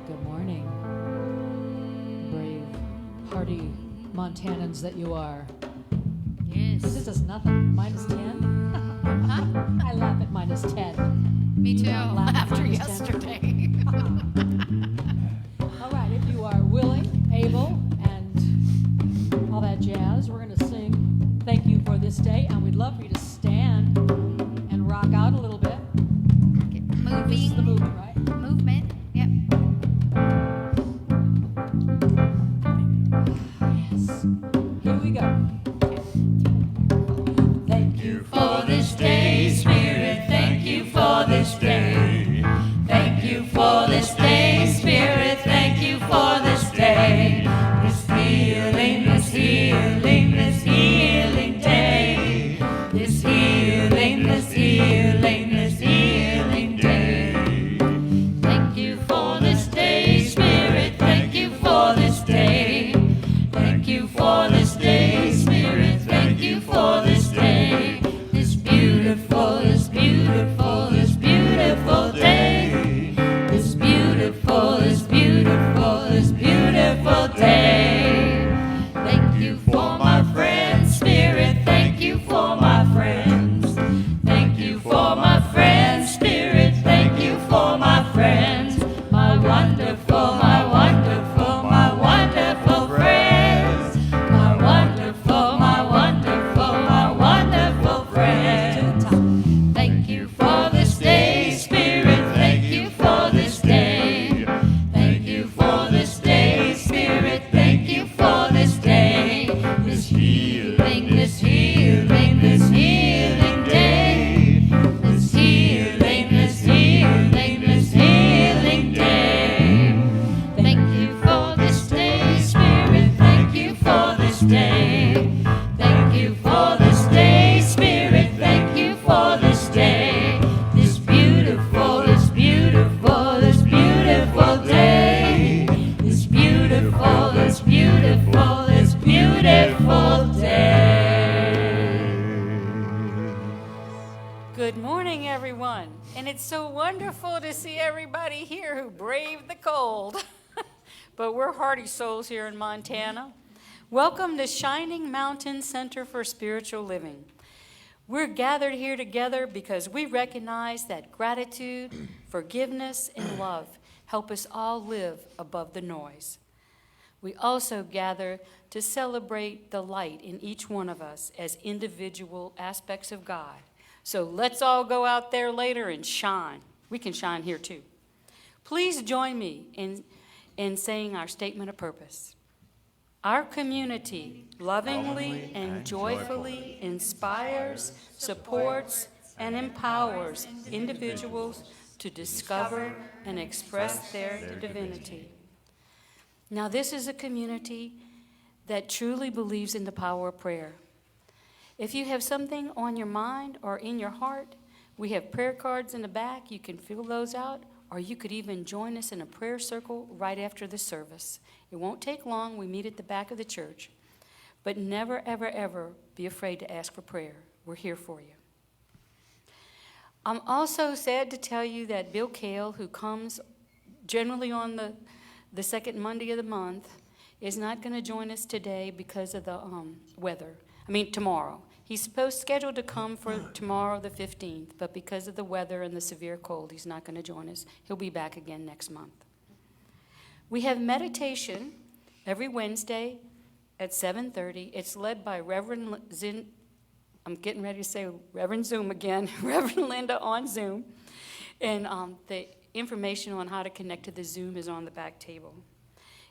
Good morning, brave, hardy Montanans that you are. Yes. This is nothing. -10? Huh? I laugh at -10. Me You too, don't laugh at after -10? yesterday. All right, if you are willing, able, and all that jazz, we're going to sing Thank You for This Day, and we'd love for you to stand and rock out a little bit. Get This is the moving. movement, right? Movement. Yep. Yes. Here we go. Thank you for this day, Spirit. Thank you for this day. Thank you for this day, Spirit. Thank you for this day. This healing, this healing, this healing day. This healing, this healing, this healing day. Thank you for this day, Spirit. Thank you for this day. Thank you for this day, Spirit. Thank you for this day. This beautiful, this beautiful, this beautiful day. This beautiful, this beautiful, this beautiful day. Thank you for my friends, Spirit. Thank you for my friends. Thank you for my friends, Spirit. Thank you for my friends. My wonderful, my wonderful, my wonderful friends. My wonderful, my wonderful, my wonderful friends. Thank you for this day, Spirit. Thank you for this day. Thank you for this day, Spirit. Thank you for this day. This healing, this healing, this healing day. This healing, this healing, this healing day. Thank you for this day, Spirit. Thank you for this day. Thank you for this day, Spirit. Thank you for this day. This beautiful, this beautiful, this beautiful day. This beautiful, this beautiful, this beautiful day. Good morning, everyone. And it's so wonderful to see everybody here who braved the cold. But we're hardy souls here in Montana. Welcome to Shining Mountain Center for Spiritual Living. We're gathered here together because we recognize that gratitude, forgiveness, and love help us all live above the noise. We also gather to celebrate the light in each one of us as individual aspects of God. So let's all go out there later and shine. We can shine here too. Please join me in saying our statement of purpose. Our community lovingly and joyfully inspires, supports, and empowers individuals to discover and express their divinity. Now, this is a community that truly believes in the power of prayer. If you have something on your mind or in your heart, we have prayer cards in the back. You can fill those out, or you could even join us in a prayer circle right after the service. It won't take long. We meet at the back of the church. But never, ever, ever be afraid to ask for prayer. We're here for you. I'm also sad to tell you that Bill Kale, who comes generally on the second Monday of the month, is not going to join us today because of the weather. Tomorrow. He's scheduled to come for tomorrow, the 15th, but because of the weather and the severe cold, he's not going to join us. He'll be back again next month. We have meditation every Wednesday at 7:30. It's led by Reverend I'm getting ready to say Reverend Zoom again, Reverend Linda on Zoom. And the information on how to connect to the Zoom is on the back table.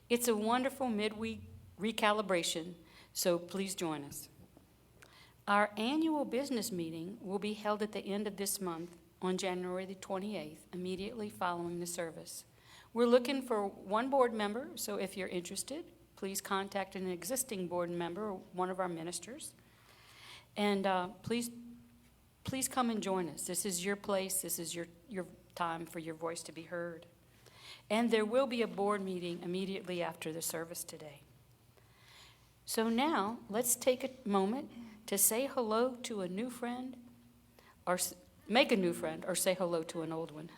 It's a wonderful midweek recalibration, so please join us. Our annual business meeting will be held at the end of this month on January the 28th, immediately following the service. We're looking for one board member, so if you're interested, please contact an existing board member or one of our ministers. And please come and join us. This is your place. This is your time for your voice to be heard. And there will be a board meeting immediately after the service today. So now, let's take a moment to say hello to a new friend, or make a new friend, or say hello to an old one.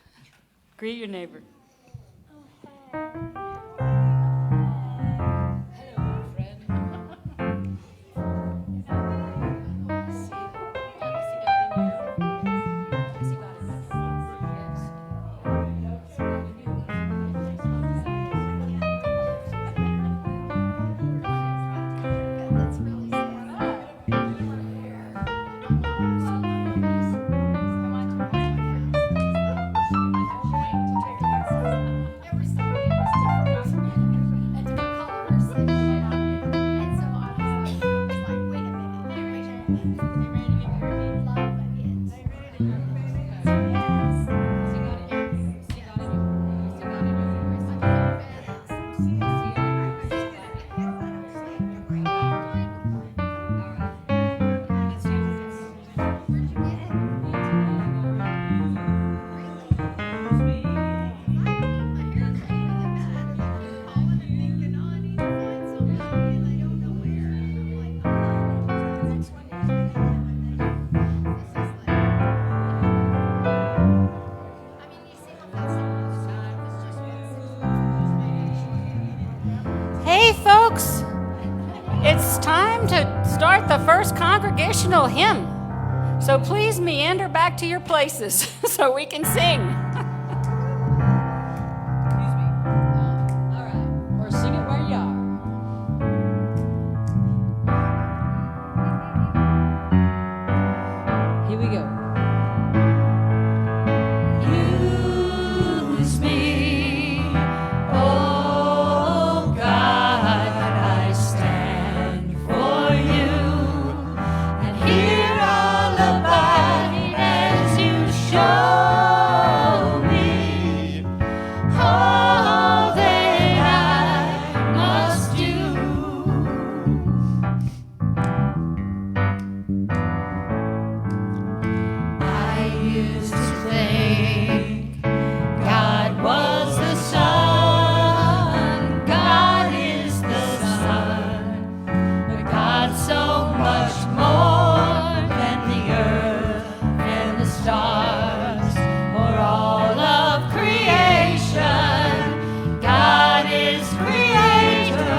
Greet your neighbor. That's really Hey, folks, it's time to start the first congregational hymn. So please meander back to your places so we can sing. All right, or sing it where you are. Here we go. Use me, oh God, I stand for you, and here I'll abide as you show me all that I must do. I used to think God was the sun, God is the sun, but God's so much more than the earth and the stars or all of creation. God is creator,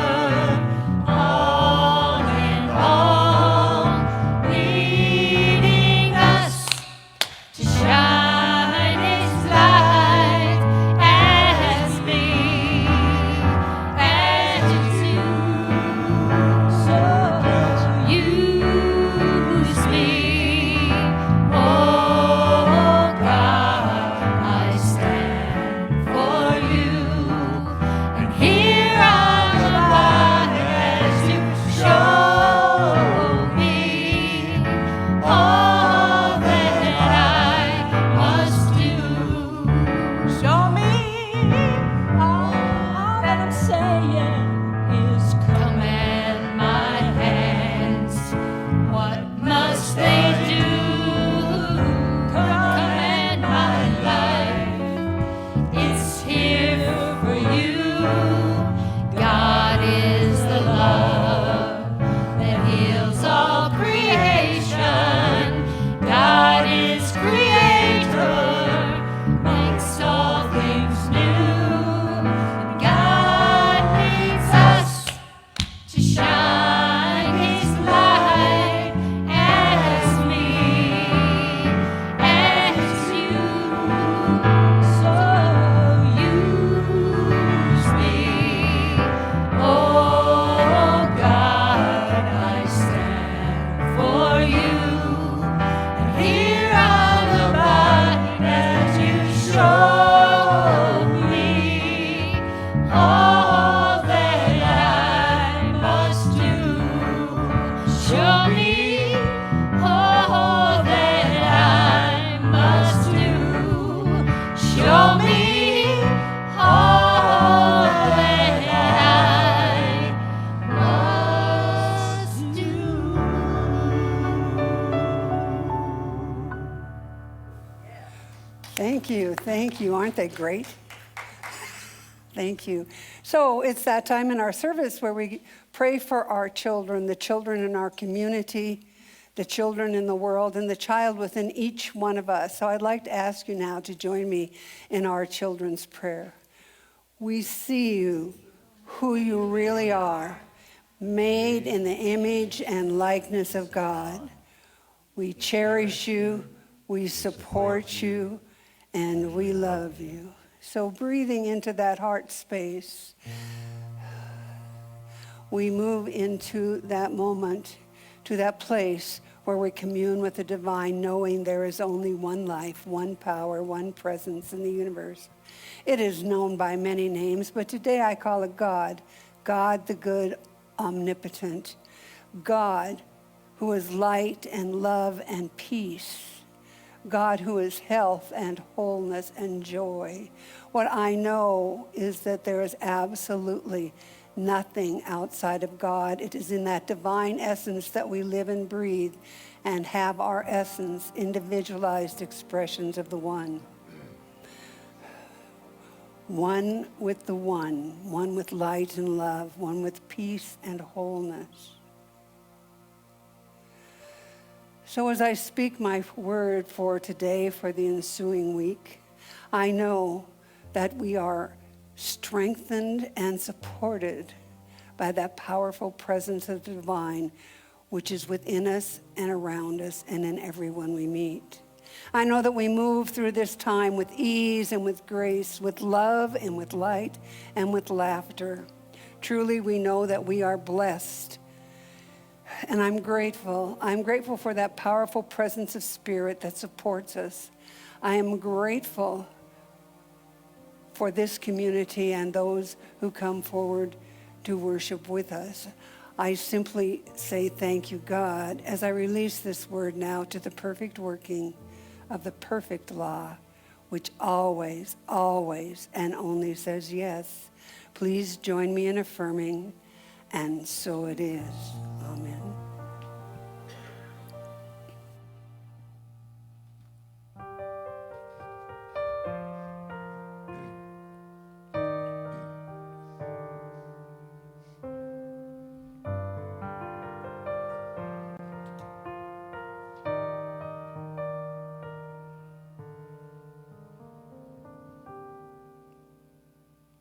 all in all, leading us to shine His light as me, as you. So use me, oh God, I stand for you, and here I'll abide as you show me all that I must do. Show me all that I'm saying is command my hands. What must they do? Command my life. It's here for you. God is the love that heals all creation. God is creator, makes all things new. And God needs us to shine His light as me, as you. So use me, oh God, I stand for you, and here I'll abide as you show me all that I must do. Show me all that I must do. Show me all that I must do. Thank you, thank you. Aren't they great? Thank you. So it's that time in our service where we pray for our children, the children in our community, the children in the world, and the child within each one of us. So I'd like to ask you now to join me in our children's prayer. We see you, who you really are, made in the image and likeness of God. We cherish you, we support you, and we love you. So breathing into that heart space, we move into that moment, to that place where we commune with the divine, knowing there is only one life, one power, one presence in the universe. It is known by many names, but today I call it God. God the good, omnipotent. God who is light and love and peace. God who is health and wholeness and joy. What I know is that there is absolutely nothing outside of God. It is in that divine essence that we live and breathe and have our essence, individualized expressions of the one. One with the one with light and love, one with peace and wholeness. So as I speak my word for today, for the ensuing week, I know that we are strengthened and supported by that powerful presence of the divine, which is within us and around us and in everyone we meet. I know that we move through this time with ease and with grace, with love and with light and with laughter. Truly, we know that we are blessed. And I'm grateful. I'm grateful for that powerful presence of spirit that supports us. I am grateful for this community and those who come forward to worship with us. I simply say thank you, God, as I release this word now to the perfect working of the perfect law, which always, always, and only says yes. Please join me in affirming, and so it is. Amen.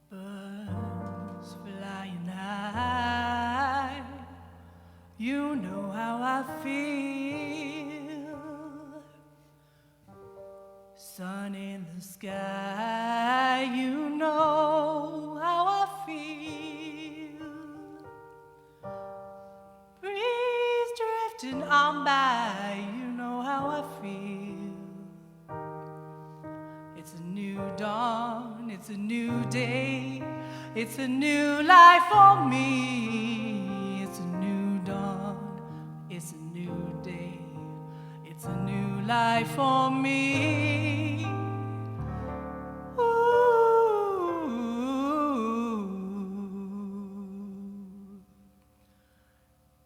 Birds flying high, you know how I feel. Sun in the sky, you know how I feel. Breeze drifting on by, you know how I feel. It's a new dawn, it's a new day, it's a new life for me. It's a new dawn, it's a new day, it's a new life for me. Ooh.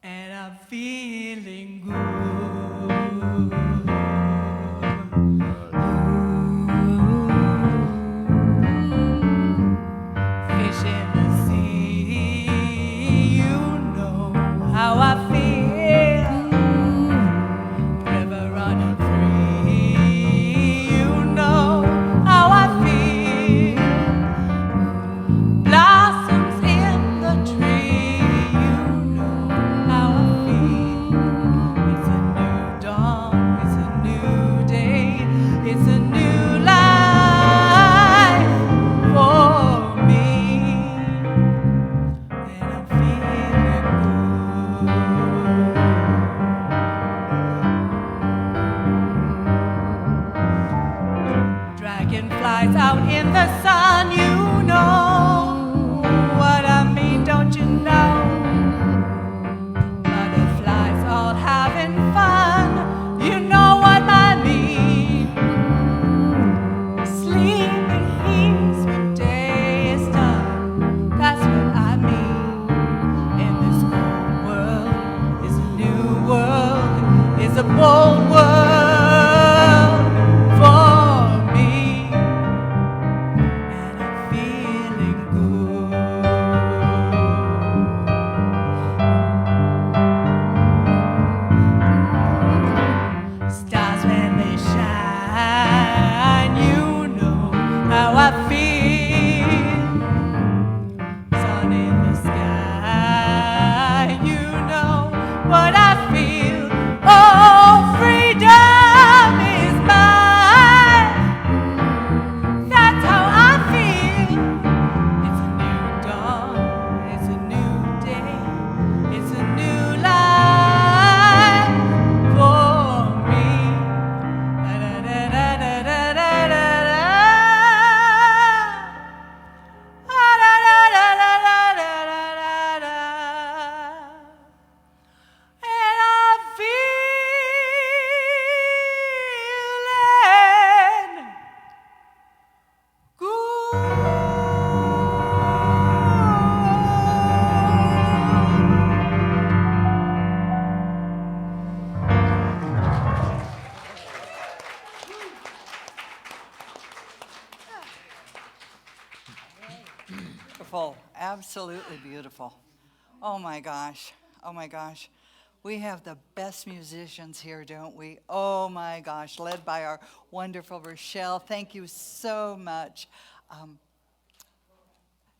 And I'm feeling good. Fish in the sea, you know how I feel. River running free, beautiful. Absolutely beautiful. Oh my gosh. Oh my gosh. We have the best musicians here, don't we? Oh my gosh. Led by our wonderful Rochelle. Thank you so much.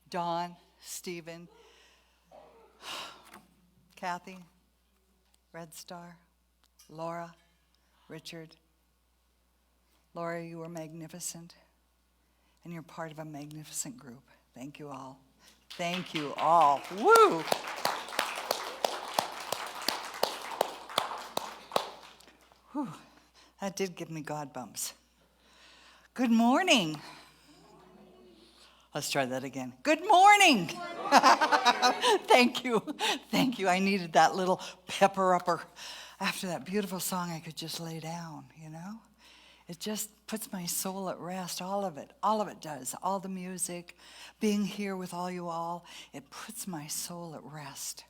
Dawn, Stephen, Kathy, Red Star, Laura, Richard. Laura, you were magnificent. And you're part of a magnificent group. Thank you all. Thank you all. Woo! Whew. That did give me God bumps. Good morning. Let's try that again. Good morning. Thank you. Thank you. I needed that little pepper upper. After that beautiful song, I could just lay down, you know? It just puts my soul at rest, all of it. All of it does. All the music, being here with all you all, it puts my soul at rest.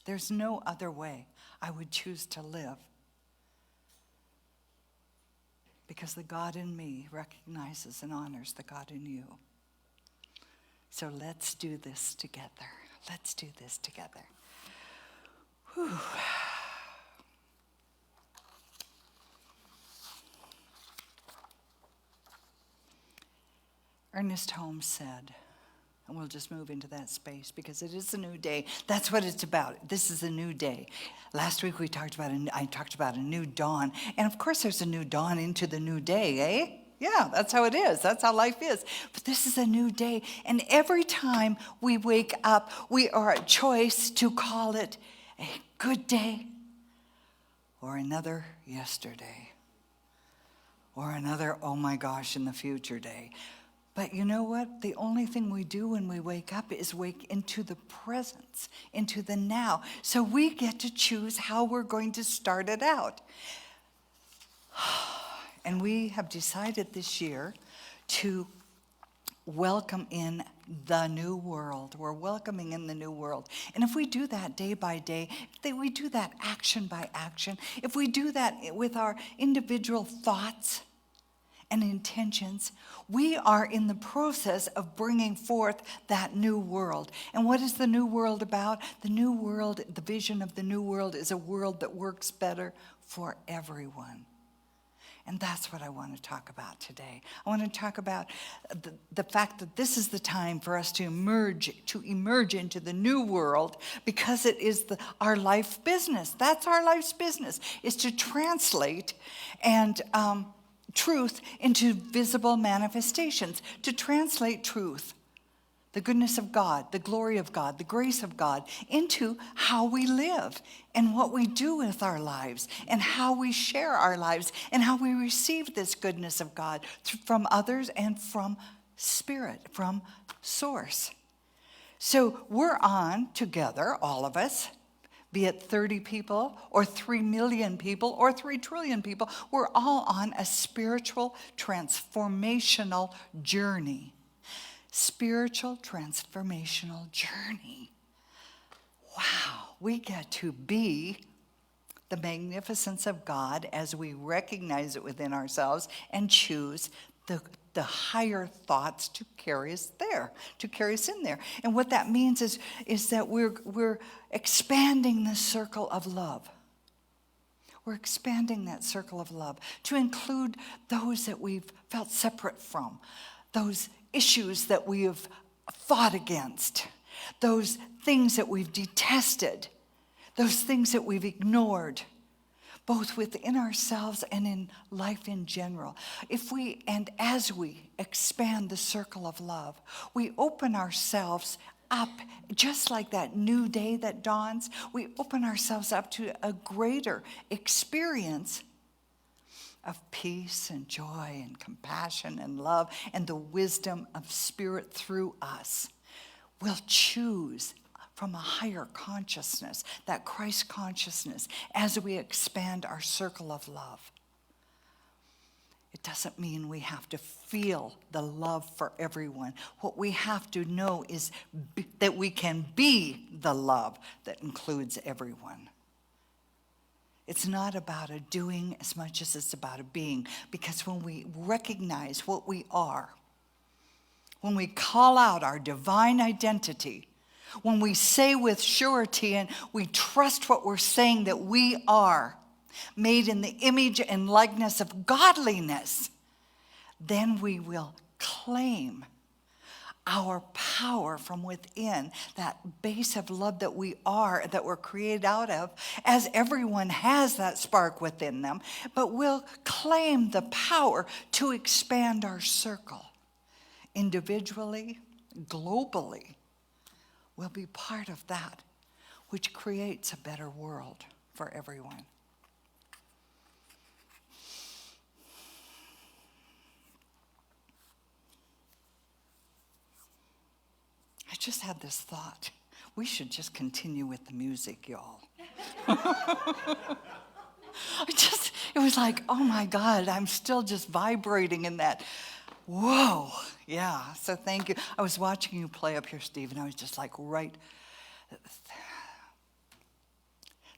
There's no other way I would choose to live. Because the God in me recognizes and honors the God in you. So let's do this together. Let's do this together. Whew. Ernest Holmes said, and we'll just move into that space because it is a new day. That's what it's about. This is a new day. Last week I talked about a new dawn. And of course there's a new dawn into the new day, eh? Yeah, that's how it is. That's how life is. But this is a new day. And every time we wake up, we are a choice to call it a good day or another yesterday or another, oh my gosh, in the future day. But you know what? The only thing we do when we wake up is wake into the presence, into the now. So we get to choose how we're going to start it out. And we have decided this year to welcome in the new world. We're welcoming in the new world. And if we do that day by day, if we do that action by action, if we do that with our individual thoughts and intentions, we are in the process of bringing forth that new world. And what is the new world about? The new world, the vision of the new world is a world that works better for everyone. And that's what I want to talk about today. I want to talk about the fact that this is the time for us to emerge into the new world because it is our life business. That's our life's business, is to translate and truth into visible manifestations, to translate truth, the goodness of God, the glory of God, the grace of God, into how we live and what we do with our lives and how we share our lives and how we receive this goodness of God from others and from Spirit, from Source. So we're on together, all of us, be it 30 people or 3 million people or 3 trillion people, we're all on a spiritual transformational journey. Spiritual transformational journey. Wow, we get to be the magnificence of God as we recognize it within ourselves and choose the higher thoughts to carry us there, to carry us in there. And what that means is that we're expanding the circle of love. We're expanding that circle of love to include those that we've felt separate from, those issues that we have fought against, those things that we've detested, those things that we've ignored, both within ourselves and in life in general. As we expand the circle of love, we open ourselves up, just like that new day that dawns, we open ourselves up to a greater experience of peace and joy and compassion and love and the wisdom of Spirit through us. We'll choose from a higher consciousness, that Christ consciousness, as we expand our circle of love. It doesn't mean we have to feel the love for everyone. What we have to know is that we can be the love that includes everyone. It's not about a doing as much as it's about a being, because when we recognize what we are, when we call out our divine identity, when we say with surety and we trust what we're saying, that we are made in the image and likeness of godliness, then we will claim our power from within, that base of love that we are, that we're created out of, as everyone has that spark within them, but we'll claim the power to expand our circle. Individually, globally, we'll be part of that which creates a better world for everyone. I just had this thought. We should just continue with the music, y'all. It was like, oh my God, I'm still just vibrating in that. Whoa, yeah, so thank you. I was watching you play up here, Steve, and I was just like, right.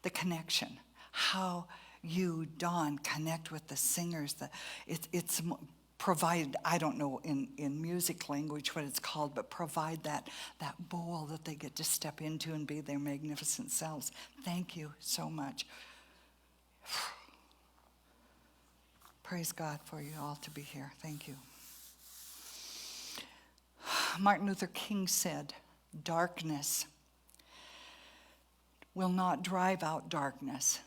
The connection, how you, Dawn, connect with the singers. It's provide, I don't know in music language what it's called, but provide that bowl that they get to step into and be their magnificent selves. Thank you so much. Praise God for you all to be here. Thank you. Martin Luther King said, darkness will not drive out darkness,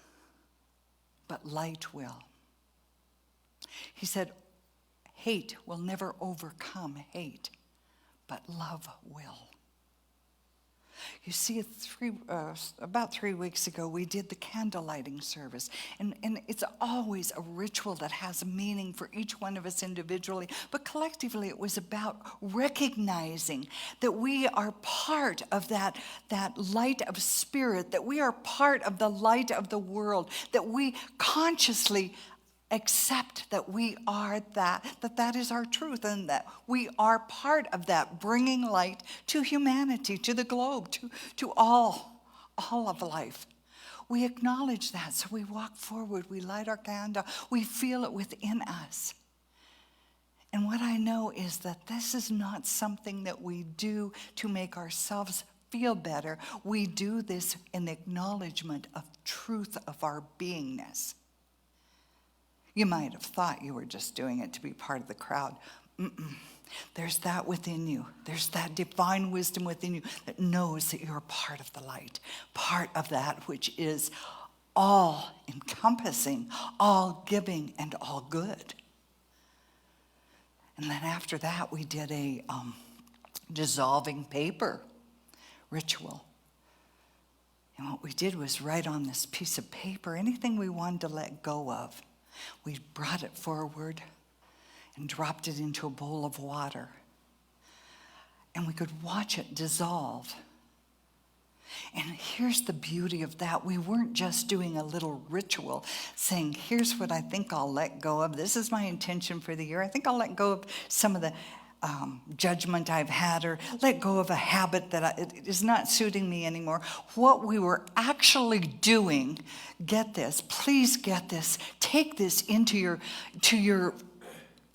but light will. He said, hate will never overcome hate, but love will. You see, about 3 weeks ago, we did the candle lighting service. And it's always a ritual that has a meaning for each one of us individually. But collectively, it was about recognizing that we are part of that light of spirit, that we are part of the light of the world, that we consciously accept that we are that is our truth, and that we are part of that, bringing light to humanity, to the globe, to all of life. We acknowledge that, so we walk forward, we light our candle, we feel it within us. And what I know is that this is not something that we do to make ourselves feel better. We do this in acknowledgement of truth of our beingness. You might have thought you were just doing it to be part of the crowd. There's that within you. There's that divine wisdom within you that knows that you're part of the light, part of that which is all encompassing, all giving, and all good. And then after that, we did a dissolving paper ritual. And what we did was write on this piece of paper anything we wanted to let go of. We brought it forward and dropped it into a bowl of water. And we could watch it dissolve. And here's the beauty of that. We weren't just doing a little ritual saying, here's what I think I'll let go of. This is my intention for the year. I think I'll let go of some of the judgment I've had, or let go of a habit that it is not suiting me anymore. What we were actually doing, get this, please get this, take this into your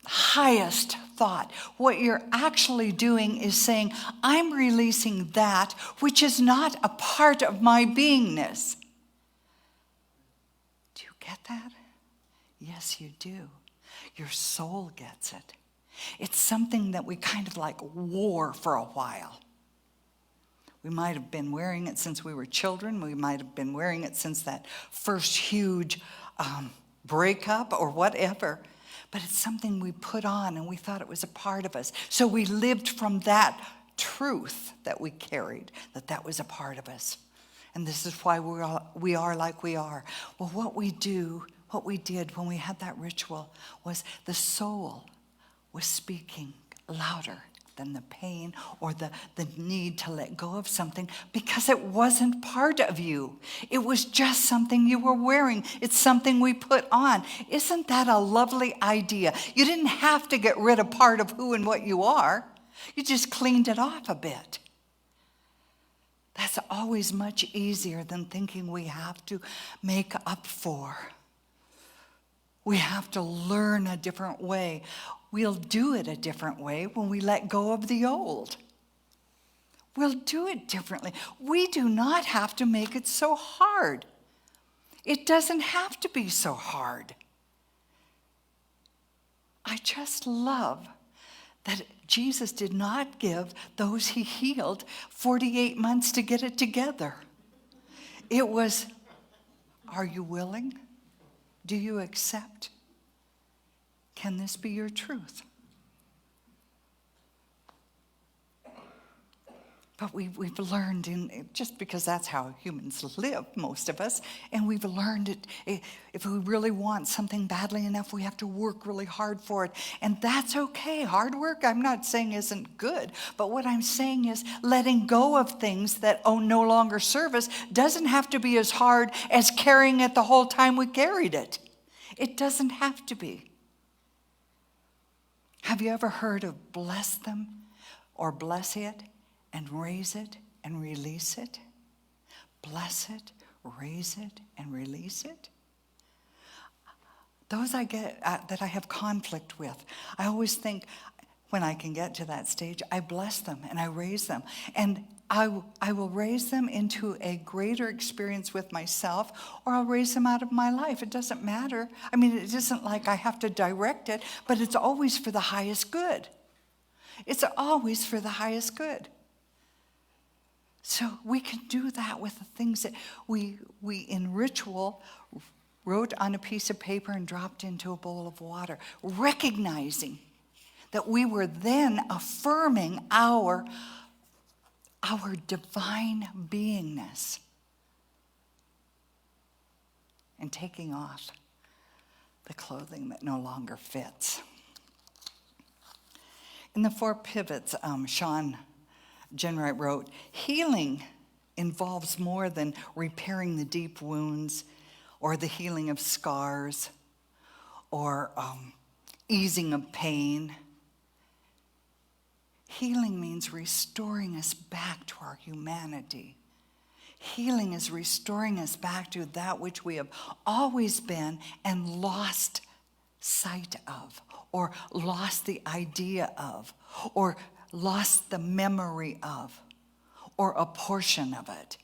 highest thought. What you're actually doing is saying, I'm releasing that which is not a part of my beingness. Do you get that? Yes, you do. Your soul gets it. It's something that we kind of like wore for a while. We might have been wearing it since we were children. We might have been wearing it since that first huge breakup or whatever. But it's something we put on and we thought it was a part of us. So we lived from that truth that we carried, that was a part of us. And this is why we are like we are. Well, what we did when we had that ritual was the soul was speaking louder than the pain or the need to let go of something, because it wasn't part of you. It was just something you were wearing. It's something we put on. Isn't that a lovely idea? You didn't have to get rid of part of who and what you are. You just cleaned it off a bit. That's always much easier than thinking we have to make up for. We have to learn a different way. We'll do it a different way when we let go of the old. We'll do it differently. We do not have to make it so hard. It doesn't have to be so hard. I just love that Jesus did not give those he healed 48 months to get it together. It was, are you willing? Do you accept? Can this be your truth? But we've learned, just because that's how humans live, most of us, and we've learned it, if we really want something badly enough, we have to work really hard for it. And that's okay. Hard work, I'm not saying isn't good, but what I'm saying is letting go of things that no longer serve us doesn't have to be as hard as carrying it the whole time we carried it. It doesn't have to be. Have you ever heard of bless them or bless it? And raise it and release it. Bless it, raise it, and release it. Those I get that I have conflict with, I always think when I can get to that stage, I bless them and I raise them. And I will raise them into a greater experience with myself, or I'll raise them out of my life. It doesn't matter. I mean, it isn't like I have to direct it, but it's always for the highest good. It's always for the highest good. So we can do that with the things that we in ritual wrote on a piece of paper and dropped into a bowl of water, recognizing that we were then affirming our divine beingness and taking off the clothing that no longer fits. In the 4 pivots, Sean Jenwright wrote, healing involves more than repairing the deep wounds or the healing of scars or easing of pain. Healing means restoring us back to our humanity. Healing is restoring us back to that which we have always been and lost sight of, or lost the idea of, or lost the memory of, or a portion of it.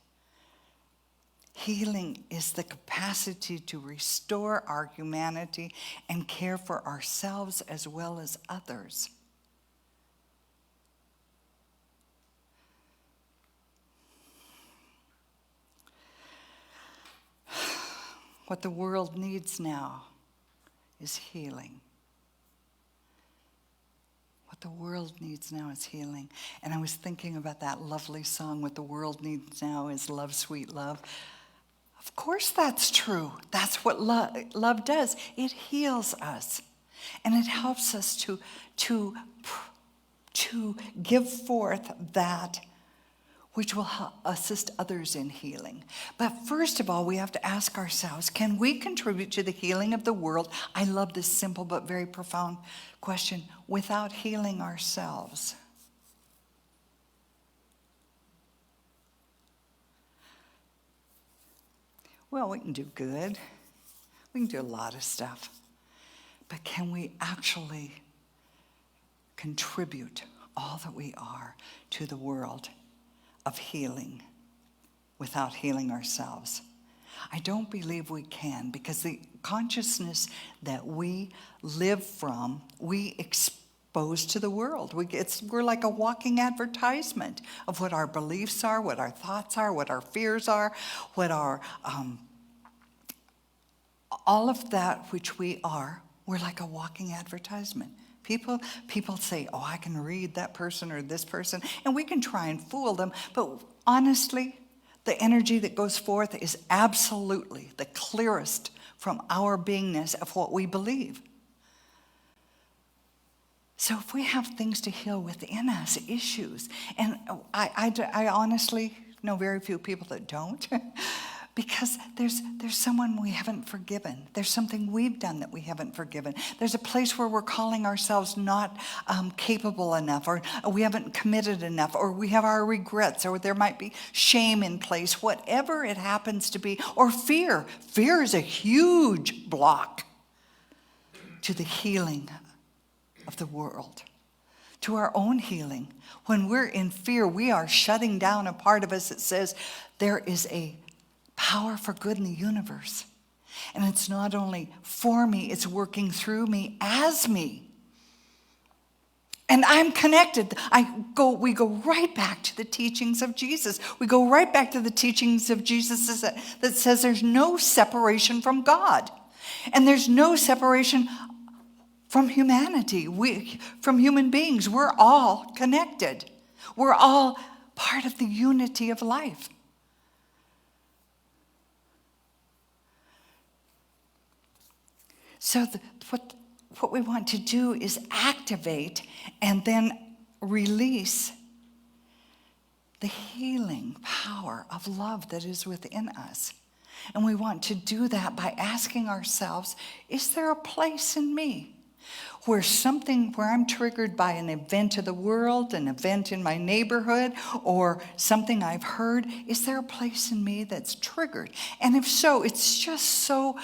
Healing is the capacity to restore our humanity and care for ourselves as well as others. What the world needs now is healing. What the world needs now is healing. And I was thinking about that lovely song, What the World Needs Now is Love, Sweet Love. Of course that's true. That's what love does. It heals us. And it helps us to give forth that which will assist others in healing. But first of all, we have to ask ourselves, can we contribute to the healing of the world? I love this simple but very profound question, without healing ourselves. Well, we can do good. We can do a lot of stuff. But can we actually contribute all that we are to the world of healing without healing ourselves? I don't believe we can, because the consciousness that we live from, we expose to the world. We're like a walking advertisement of what our beliefs are, what our thoughts are, what our fears are, what our, all of that which we are, we're like a walking advertisement. People say, oh, I can read that person or this person, and we can try and fool them, but honestly, the energy that goes forth is absolutely the clearest from our beingness of what we believe. So if we have things to heal within us, issues, and I honestly know very few people that don't, because there's someone we haven't forgiven. There's something we've done that we haven't forgiven. There's a place where we're calling ourselves not capable enough, or we haven't committed enough, or we have our regrets, or there might be shame in place, whatever it happens to be, or fear. Fear is a huge block to the healing of the world, to our own healing. When we're in fear, we are shutting down a part of us that says there is a power for good in the universe. And it's not only for me, it's working through me as me. And I'm connected. We go right back to the teachings of Jesus. We go right back to the teachings of Jesus that says there's no separation from God. And there's no separation from humanity, from human beings. We're all connected. We're all part of the unity of life. So what we want to do is activate and then release the healing power of love that is within us. And we want to do that by asking ourselves, is there a place in me where I'm triggered by an event of the world, an event in my neighborhood, or something I've heard? Is there a place in me that's triggered? And if so, it's just so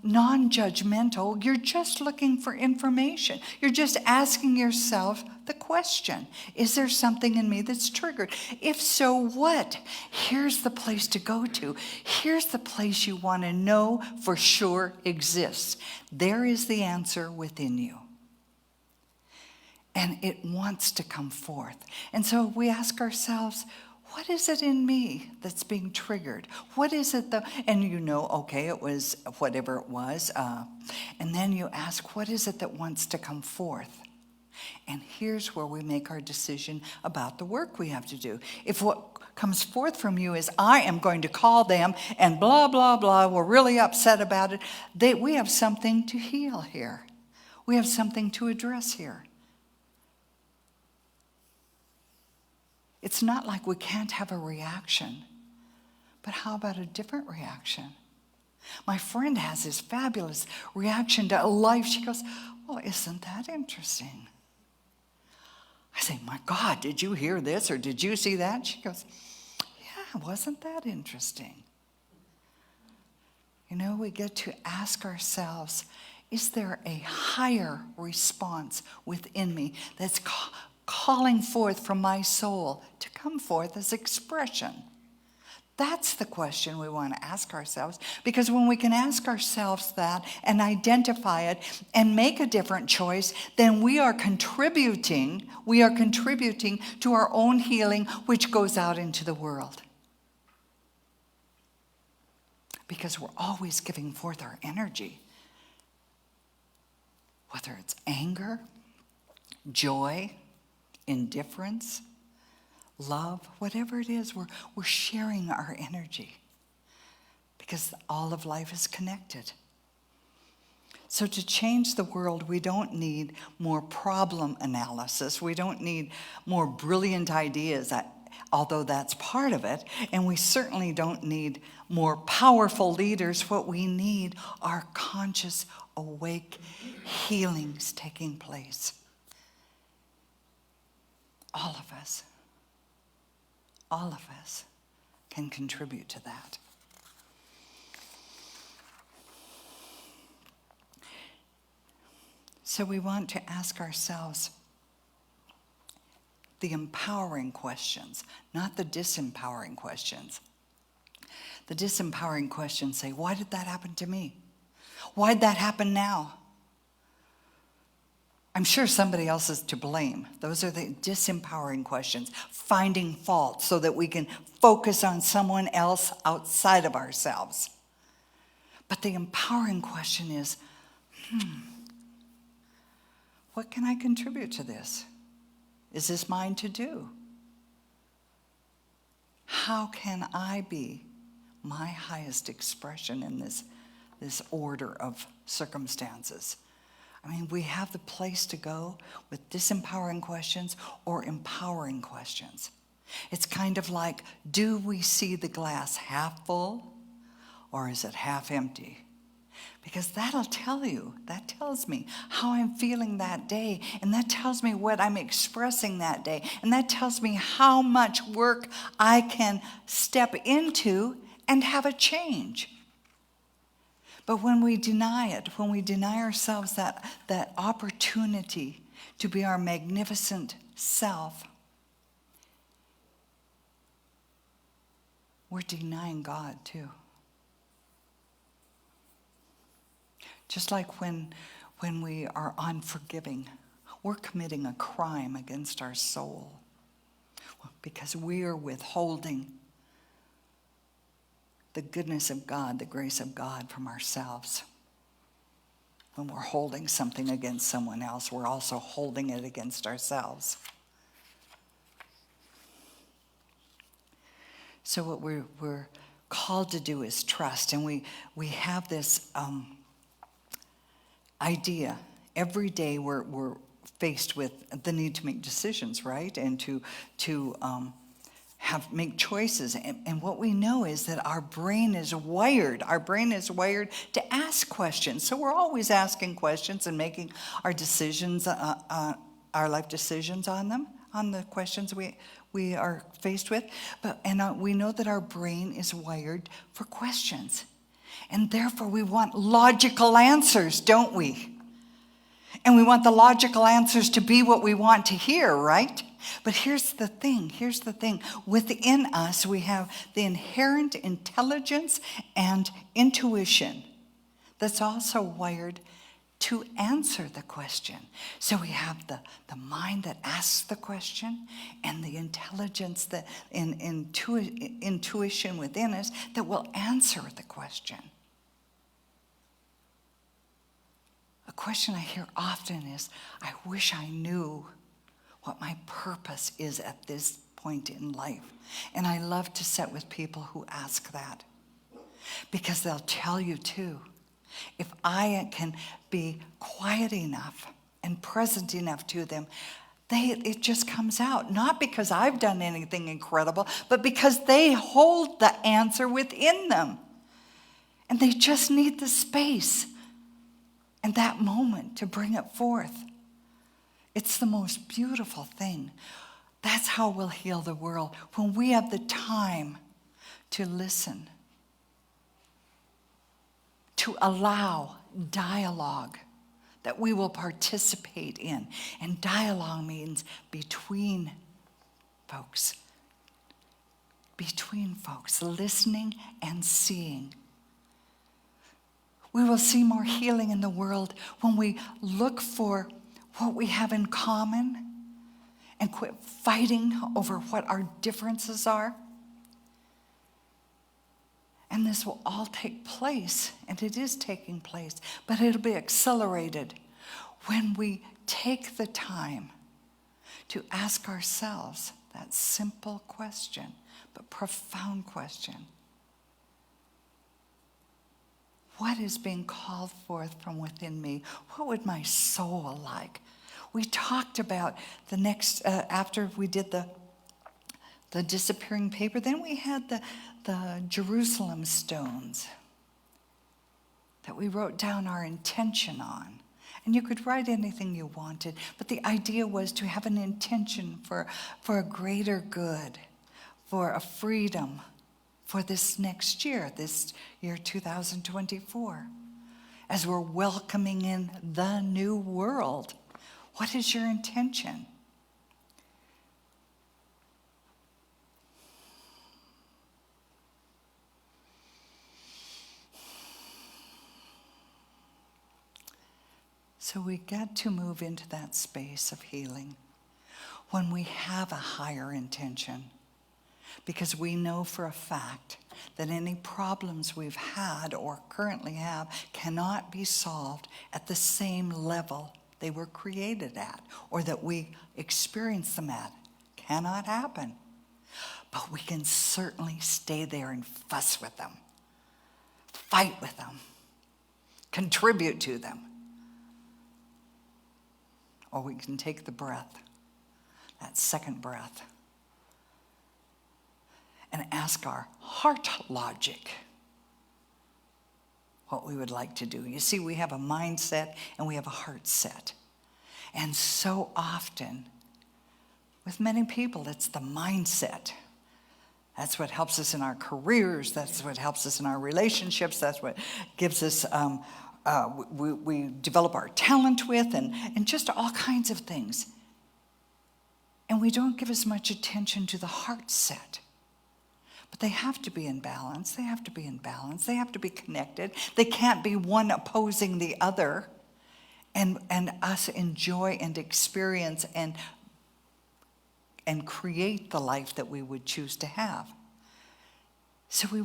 non-judgmental. You're just looking for information. You're just asking yourself the question, is there something in me that's triggered? If so, what? Here's the place to go to. Here's the place you want to know for sure exists. There is the answer within you. And it wants to come forth. And so we ask ourselves, what is it in me that's being triggered? What is it and okay, it was whatever it was. And then you ask, what is it that wants to come forth? And here's where we make our decision about the work we have to do. If what comes forth from you is, I am going to call them and blah, blah, blah, we're really upset about it, we have something to heal here. We have something to address here. It's not like we can't have a reaction, but how about a different reaction? My friend has this fabulous reaction to life. She goes, well, isn't that interesting? I say, my God, did you hear this or did you see that? She goes, yeah, wasn't that interesting? We get to ask ourselves, is there a higher response within me that's calling forth from my soul to come forth as expression? That's the question we want to ask ourselves, because when we can ask ourselves that and identify it and make a different choice, then we are contributing to our own healing, which goes out into the world. Because we're always giving forth our energy, whether it's anger, joy, indifference, love, whatever it is, we're sharing our energy because all of life is connected. So to change the world, we don't need more problem analysis. We don't need more brilliant ideas, although that's part of it. And we certainly don't need more powerful leaders. What we need are conscious, awake healings taking place. All of us can contribute to that. So we want to ask ourselves the empowering questions, not the disempowering questions. The disempowering questions say, why did that happen to me? Why did that happen now? I'm sure somebody else is to blame. Those are the disempowering questions, finding fault so that we can focus on someone else outside of ourselves. But the empowering question is, what can I contribute to this? Is this mine to do? How can I be my highest expression in this order of circumstances? I mean, we have the place to go with disempowering questions or empowering questions. It's kind of like, do we see the glass half full or is it half empty? Because that tells me how I'm feeling that day, and that tells me what I'm expressing that day, and that tells me how much work I can step into and have a change. But when we deny it, when we deny ourselves that opportunity to be our magnificent self, we're denying God too. Just like when we are unforgiving, we're committing a crime against our soul because we are withholding the goodness of God, the grace of God from ourselves. When we're holding something against someone else, we're also holding it against ourselves. So what we're called to do is trust, and we have this idea. Every day we're faced with the need to make decisions, right? And to make choices. And what we know is that our brain is wired. Our brain is wired to ask questions. So we're always asking questions and making our decisions, our life decisions on them, on the questions we are faced with. And we know that our brain is wired for questions. And therefore we want logical answers, don't we? And we want the logical answers to be what we want to hear, right? But here's the thing. Within us, we have the inherent intelligence and intuition that's also wired to answer the question. So we have the mind that asks the question and the intelligence, the intuition within us that will answer the question. A question I hear often is, I wish I knew what my purpose is at this point in life. And I love to sit with people who ask that, because they'll tell you too, if I can be quiet enough and present enough to them, it just comes out. Not because I've done anything incredible, but because they hold the answer within them. And they just need the space and that moment to bring it forth. It's the most beautiful thing. That's how we'll heal the world, when we have the time to listen, to allow dialogue that we will participate in. And dialogue means between folks, listening and seeing. We will see more healing in the world when we look for what we have in common and quit fighting over what our differences are. And this will all take place, and it is taking place, but it'll be accelerated when we take the time to ask ourselves that simple question, but profound question. What is being called forth from within me? What would my soul like? We talked about the next, after we did the disappearing paper, then we had the Jerusalem stones that we wrote down our intention on. And you could write anything you wanted, but the idea was to have an intention for a greater good, for a freedom, for this next year, this year 2024, as we're welcoming in the new world. What is your intention? So we got to move into that space of healing when we have a higher intention, because we know for a fact that any problems we've had or currently have cannot be solved at the same level they were created at, or that we experience them at. Cannot happen. But we can certainly stay there and fuss with them, fight with them, contribute to them. Or we can take the breath, that second breath, and ask our heart logic what we would like to do. You see, we have a mindset and we have a heart set. And so often, with many people, it's the mindset That's what helps us in our careers. That's what helps us in our relationships. That's what gives us, we develop our talent with, and just all kinds of things. And we don't give as much attention to the heart set. But they have to be in balance. They have to be in balance. They have to be connected. They can't be one opposing the other. And us enjoy and experience and create the life that we would choose to have. So we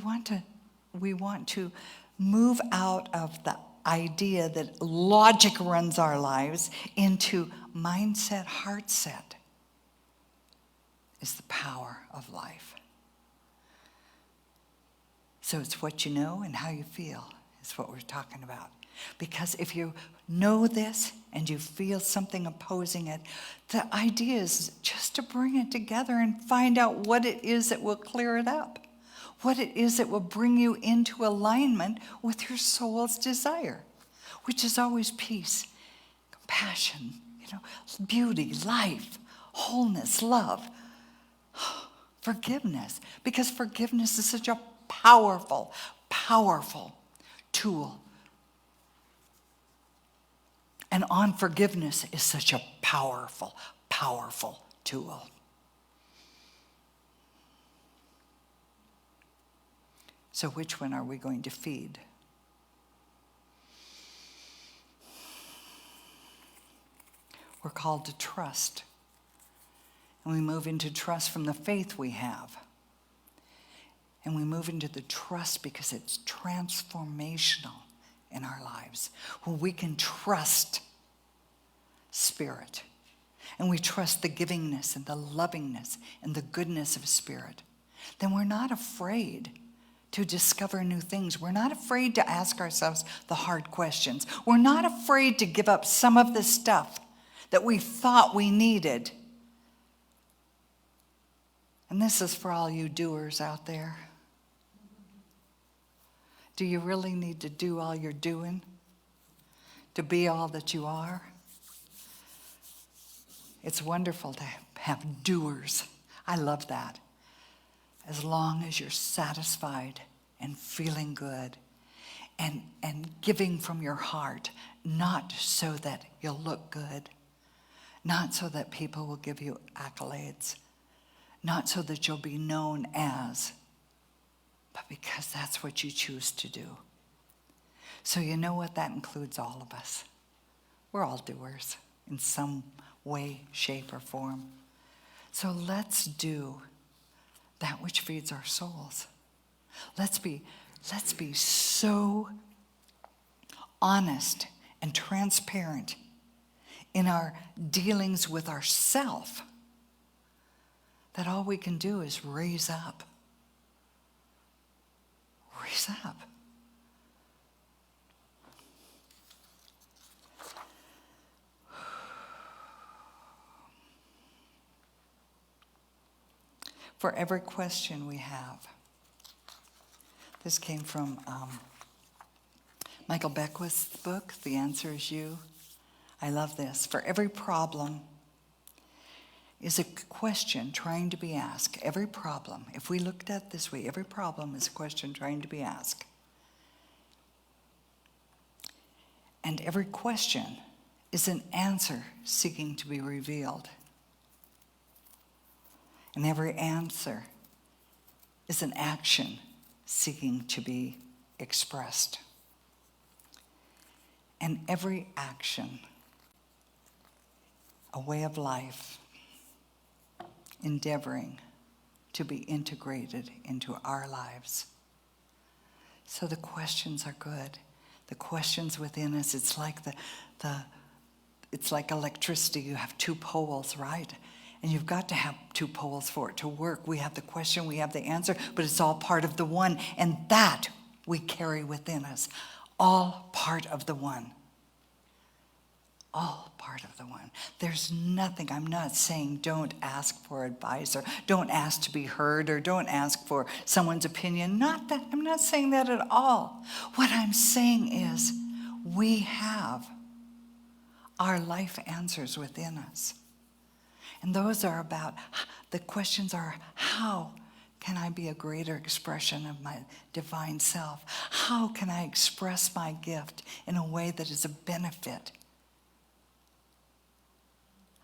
want to move out of the idea that logic runs our lives into mindset, heart set is the power of life. So it's what you know and how you feel is what we're talking about. Because if you know this and you feel something opposing it, the idea is just to bring it together and find out what it is that will clear it up. What it is that will bring you into alignment with your soul's desire, which is always peace, compassion, beauty, life, wholeness, love, forgiveness. Because forgiveness is such a powerful, powerful tool. And unforgiveness is such a powerful, powerful tool. So which one are we going to feed? We're called to trust. And we move into trust from the faith we have. And we move into the trust because it's transformational in our lives, where we can trust Spirit. And we trust the givingness and the lovingness and the goodness of Spirit. Then we're not afraid to discover new things. We're not afraid to ask ourselves the hard questions. We're not afraid to give up some of the stuff that we thought we needed. And this is for all you doers out there. Do you really need to do all you're doing? To be all that you are? It's wonderful to have doers. I love that. As long as you're satisfied and feeling good and giving from your heart, not so that you'll look good, not so that people will give you accolades, not so that you'll be known as, but because that's what you choose to do. So you know what? That includes all of us. We're all doers in some way, shape, or form. So let's do that which feeds our souls. Let's be so honest and transparent in our dealings with ourself that all we can do is raise up. Raise up. For every question we have. This came from Michael Beckwith's book, The Answer Is You. I love this. For every problem is a question trying to be asked. Every problem, if we looked at it this way, every problem is a question trying to be asked. And every question is an answer seeking to be revealed. And every answer is an action seeking to be expressed. And every action, a way of life, endeavoring to be integrated into our lives. So the questions are good. The questions within us, it's like it's like electricity. You have two poles, right? And you've got to have two poles for it to work. We have the question, we have the answer, but it's all part of the one. And that we carry within us. All part of the one. All part of the one. There's nothing, I'm not saying don't ask for advice or don't ask to be heard or don't ask for someone's opinion. Not that, I'm not saying that at all. What I'm saying is we have our life answers within us. And those are about, the questions are how can I be a greater expression of my divine self? How can I express my gift in a way that is a benefit?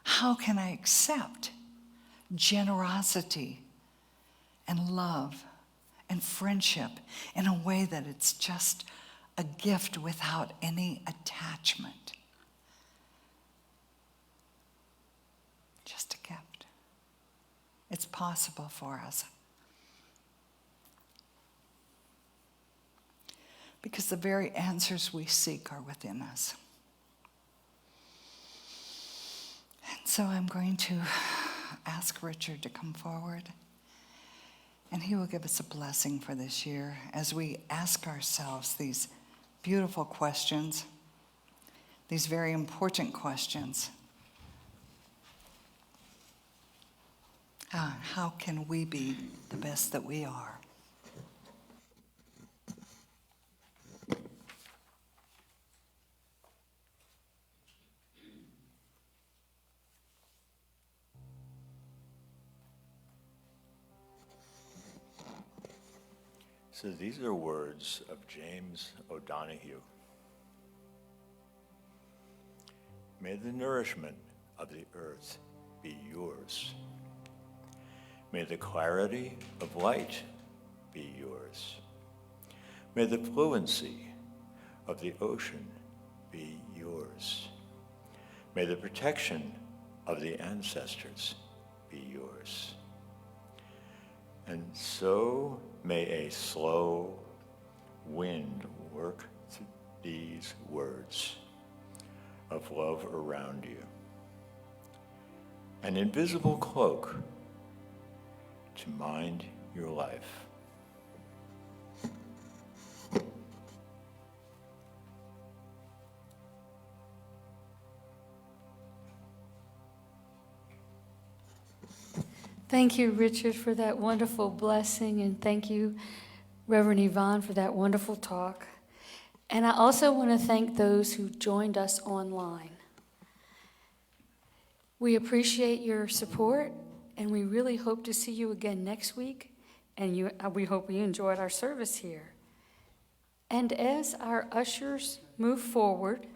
How can I accept generosity and love and friendship in a way that it's just a gift without any attachment? Just a gift. It's possible for us. Because the very answers we seek are within us. And so I'm going to ask Richard to come forward, and he will give us a blessing for this year as we ask ourselves these beautiful questions, these very important questions. How can we be the best that we are? So these are words of James O'Donoghue. May the nourishment of the earth be yours. May the clarity of light be yours. May the fluency of the ocean be yours. May the protection of the ancestors be yours. And so may a slow wind work these words of love around you. An invisible cloak to mind your life. Thank you, Richard, for that wonderful blessing, and thank you, Reverend Yvonne, for that wonderful talk. And I also want to thank those who joined us online. We appreciate your support, and we really hope to see you again next week, and we hope you enjoyed our service here. And as our ushers move forward,